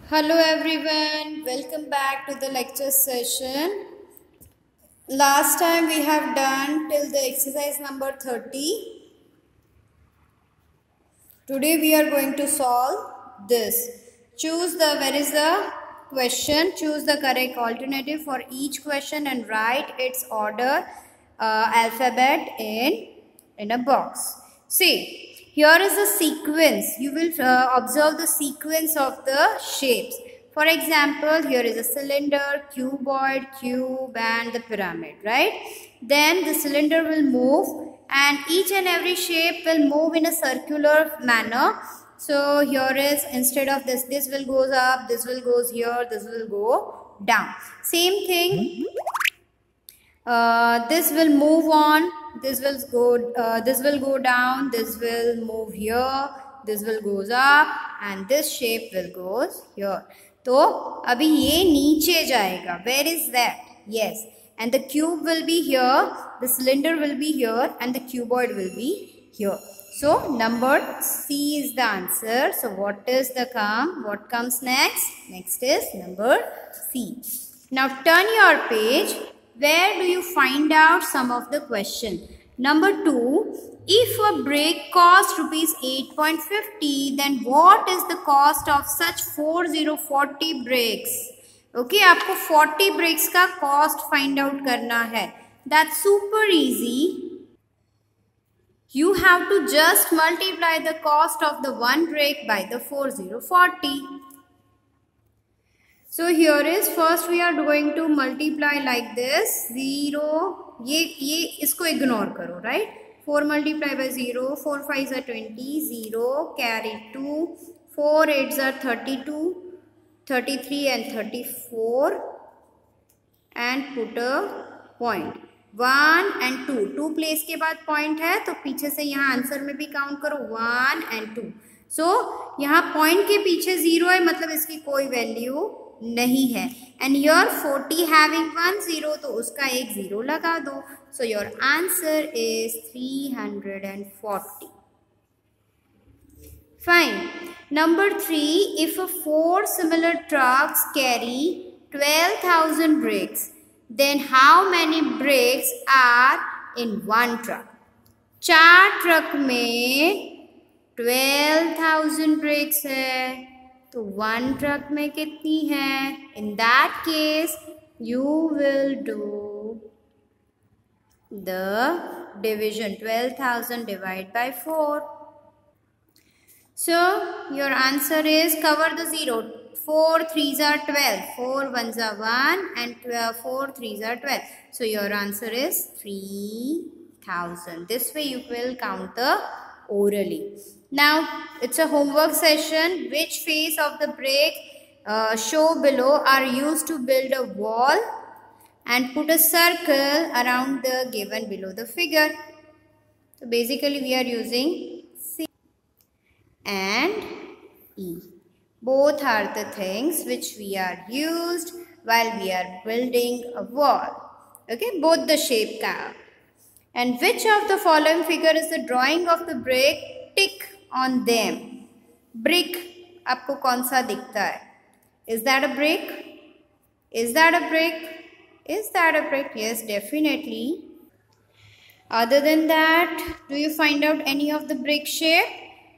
Hello everyone, welcome back to the lecture session. Last time we have done till the exercise number 30. Today we are going to solve this. Choose the question, choose the correct alternative for each question and write its order alphabet in a box. See. Here is a sequence. You will observe the sequence of the shapes. For example, here is a cylinder, cuboid, cube and the pyramid, right? Then the cylinder will move and each and every shape will move in a circular manner. So here is, instead of this will goes up, this will goes here, this will go down. Same thing. This will move on, this will go down, this will move here, this will goes up and this shape will goes here. तो अभी ये नीचे जाएगा. Where is that? Yes. And the cube will be here, the cylinder will be here and the cuboid will be here. So number C is the answer. So what comes next? Next is number C. Now turn your page. Where do you find out some of the question? Number 2, if a brake costs rupees 8.50, then what is the cost of such 40 brakes? Okay, आपको 40 brakes का cost find out करना है. That's super easy. You have to just multiply the cost of the one brake by the 40. So here is, first we are going to multiply like this. 0, ये इसको ignore करो, right? 4 multiply by 0, 4 5s are 20, 0, carry 2, 4 8s are 32, 33 and 34 and put a point. 1 and 2, 2 place के बाद point है तो पीछे से यहाँ आंसर में भी काउंट करो 1 and 2. So यहाँ point के पीछे 0 है, मतलब इसकी कोई वैल्यू नहीं है. And your 40 having 1 0, तो उसका एक 0 लगा दो. So your answer is 340. Fine. Number 3, if 4 similar trucks carry 12,000 brakes, then how many brakes are in one truck? 4 truck में 12,000 brakes है, तो 1 ट्रक में कितनी है? In that case, you will do the division. 12,000 divided by 4. So your answer is, cover the 0. 4 3s are 12, 4 1s are 1 and 4 3s are 12. So your answer is 3,000. This way you will count the orally. Now it's a homework session. Which face of the brake show below are used to build a wall and put a circle around the given below the figure? So basically we are using C and E. Both are the things which we are used while we are building a wall. Okay, both the shape ka. And which of the following figure is the drawing of the brake? Tick on them. Brick आपको कौन सा दिखता है? Is that a brick? Is that a brick? Is that a brick? Yes, definitely. Other than that, do you find out any of the brick shape?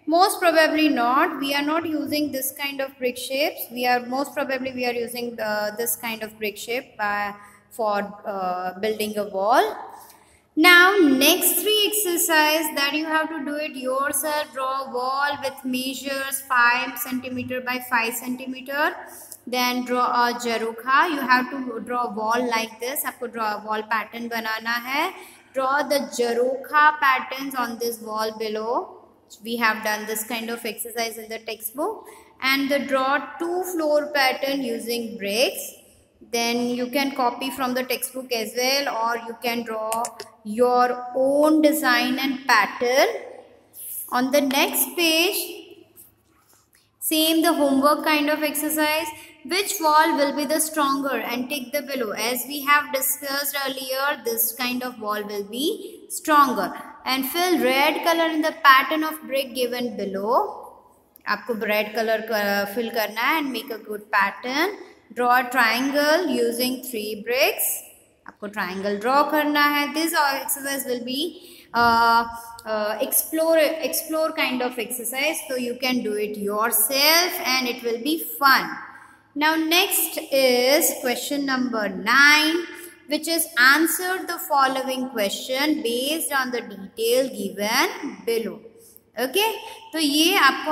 Most probably not. We are not using this kind of brick shapes. Most probably we are using this kind of brick shape for building a wall. Now next 3 exercise that you have to do it yourself. Draw a wall with measures 5 cm by 5 cm. Then draw a jarukha. You have to draw a wall like this. आपको draw a wall pattern बनाना है. Draw the jarukha patterns on this wall below. We have done this kind of exercise in the textbook. And draw 2 floor pattern using bricks. Then you can copy from the textbook as well, or you can draw your own design and pattern. On the next page, same the homework kind of exercise. Which wall will be the stronger, and tick the below. As we have discussed earlier, this kind of wall will be stronger. And fill red color in the pattern of brick given below. आपको red colour fill करना है and make a good pattern. Draw a triangle using 3 bricks. आपको triangle draw करना है. This exercise will be explore kind of exercise, so you can do it yourself and it will be fun. Now next is question number 9, which is answer the following question based on the detail given below. Okay तो ये आपको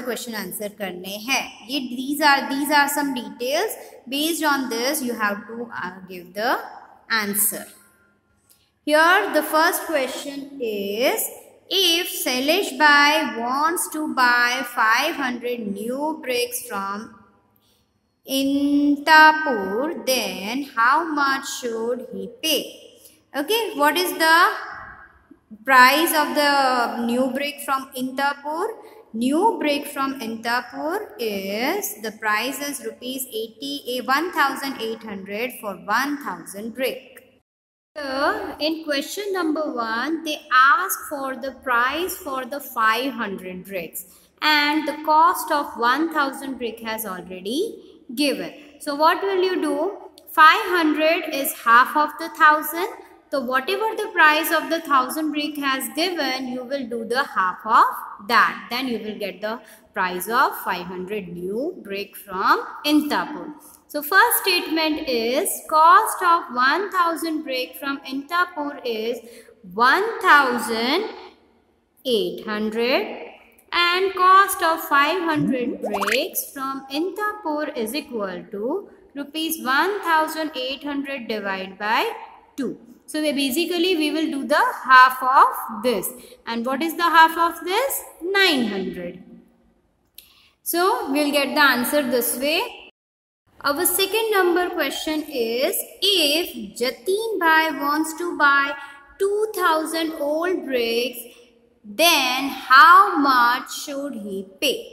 question answer करने हैं. ये these are some details. Based on this you have to give the answer. Here the first question is, if Sailesh Bhai wants to buy 500 new bricks from Intapur, then how much should he pay? Okay, what is the price of the new brick from Intapur? New brick from Intapur is, the price is rupees 1,800 for 1,000 brick. So in question number 1, they ask for the price for the 500 bricks and the cost of 1,000 brick has already given. So what will you do? 500 is half of the 1,000. So whatever the price of the 1,000 brick has given, you will do the half of that. Then you will get the price of 500 new brick from Intapur. So first statement is, cost of 1,000 brick from Intapur is 1,800 and cost of 500 bricks from Intapur is equal to rupees 1,800 divided by 2. So basically we will do the half of this. And what is the half of this? 900. So we'll get the answer this way. Our second number question is, if Jatin Bhai wants to buy 2,000 old bricks, then how much should he pay?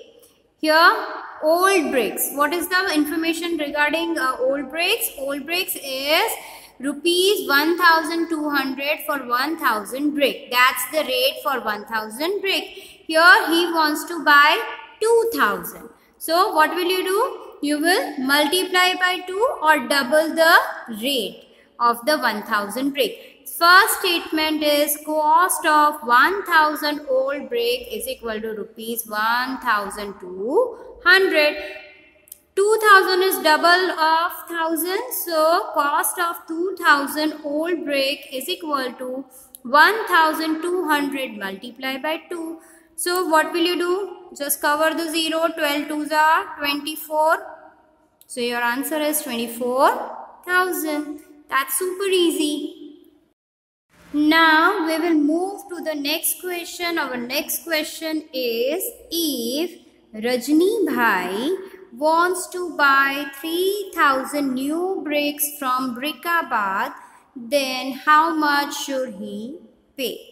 Here, old bricks. What is the information regarding old bricks? Old bricks is rupees 1,200 for 1,000 brick. That's the rate for 1,000 brick. Here he wants to buy 2,000. So what will you do? You will multiply by 2 or double the rate of the 1,000 brick. First statement is, cost of 1,000 old brick is equal to rupees 1,200. 2,000 is double of 1,000. So cost of 2,000 old brick is equal to 1,200 multiplied by 2. So what will you do? Just cover the 0. 12 2s are 24. So your answer is 24,000. That's super easy. Now we will move to the next question. Our next question is, if Rajni Bhai wants to buy 3,000 new bricks from Brickabad, then how much should he pay?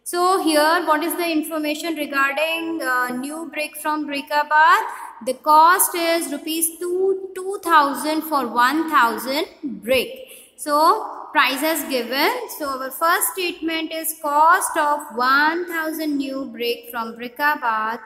So here, what is the information regarding new brick from Brickabad? The cost is rupees 2,000 for 1,000 brick. So price is given. So our first statement is, cost of 1,000 new brick from Brickabad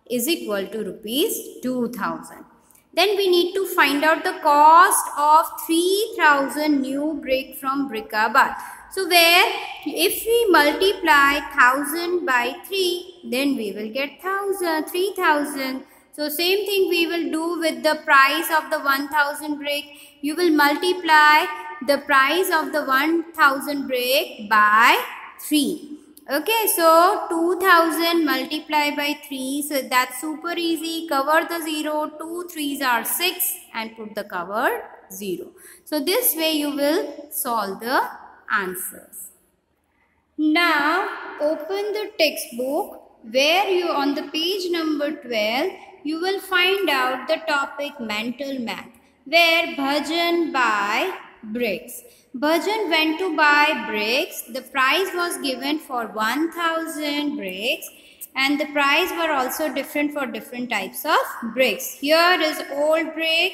is equal to rupees 2,000. Then we need to find out the cost of 3,000 new brick from Brickabad. So where if we multiply 1,000 by 3, then we will get 3,000. So same thing we will do with the price of the 1,000 brick. You will multiply the price of the 1,000 brick by 3. Okay, so 2,000 multiplied by 3. So that's super easy. Cover the 0. 2 3s are 6 and put the cover 0. So this way you will solve the answers. Now open the textbook where you on the page number 12 you will find out the topic mental math, where Bhajan buy bricks. Bhajan went to buy bricks. The price was given for 1,000 bricks and the price were also different for different types of bricks. Here is old brick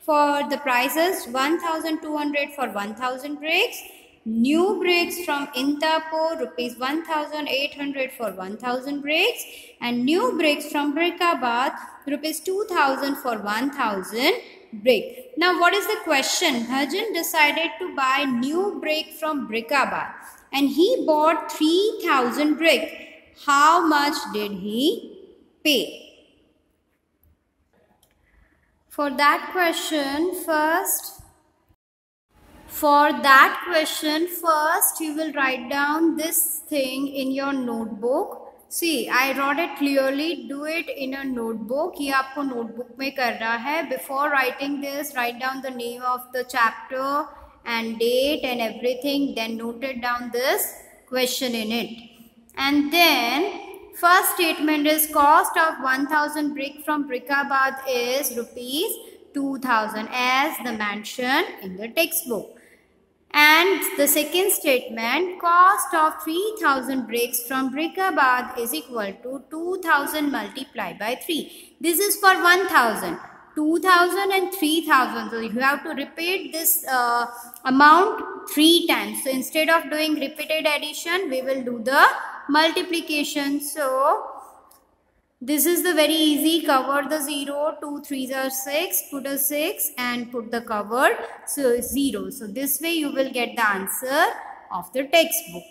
for the prices 1,200 for 1,000 bricks. New bricks from Intapur, rupees 1800 for 1000 bricks. And new bricks from Brickabad, rupees 2000 for 1000 brick. Now what is the question? Bhajan decided to buy new brick from Brickabad and he bought 3000 brick. How much did he pay? For that question, first you will write down this thing in your notebook. See, I wrote it clearly. Do it in a notebook. ये आपको notebook में करना है. Before writing this, write down the name of the chapter and date and everything. Then note it down this question in it. And then first statement is cost of 1000 brick from Brickabad is rupees 2000 as the mentioned in the textbook. And the second statement, cost of 3000 bricks from Brickabad is equal to 2000 multiplied by 3. This is for 1000, 2000 and 3000. So you have to repeat this amount 3 times. So instead of doing repeated addition, we will do the multiplication. So this is the very easy, cover the 0, 2 3s are 6, put a 6 and put the covered, so 0. So this way you will get the answer of the textbook.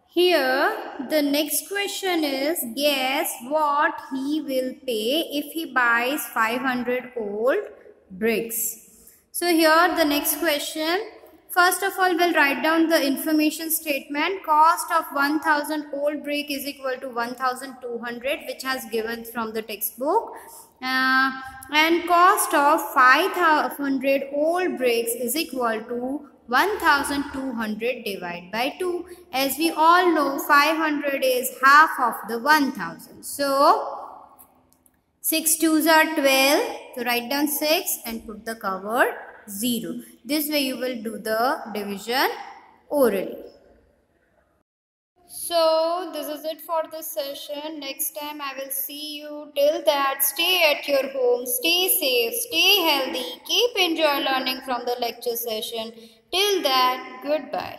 Here the next question is, guess what he will pay if he buys 500 old bricks. So here the next question. First of all, we'll write down the information statement. Cost of 1000 old brick is equal to 1200, which has given from the textbook. And cost of 500 old bricks is equal to 1200 divided by 2. As we all know, 500 is half of the 1000. So 6 2s are 12. So write down 6 and put the covered 0. This way you will do the division orally. So this is it for this session. Next time I will see you. Till that, stay at your home, stay safe, stay healthy, keep enjoy learning from the lecture session. Till that, goodbye.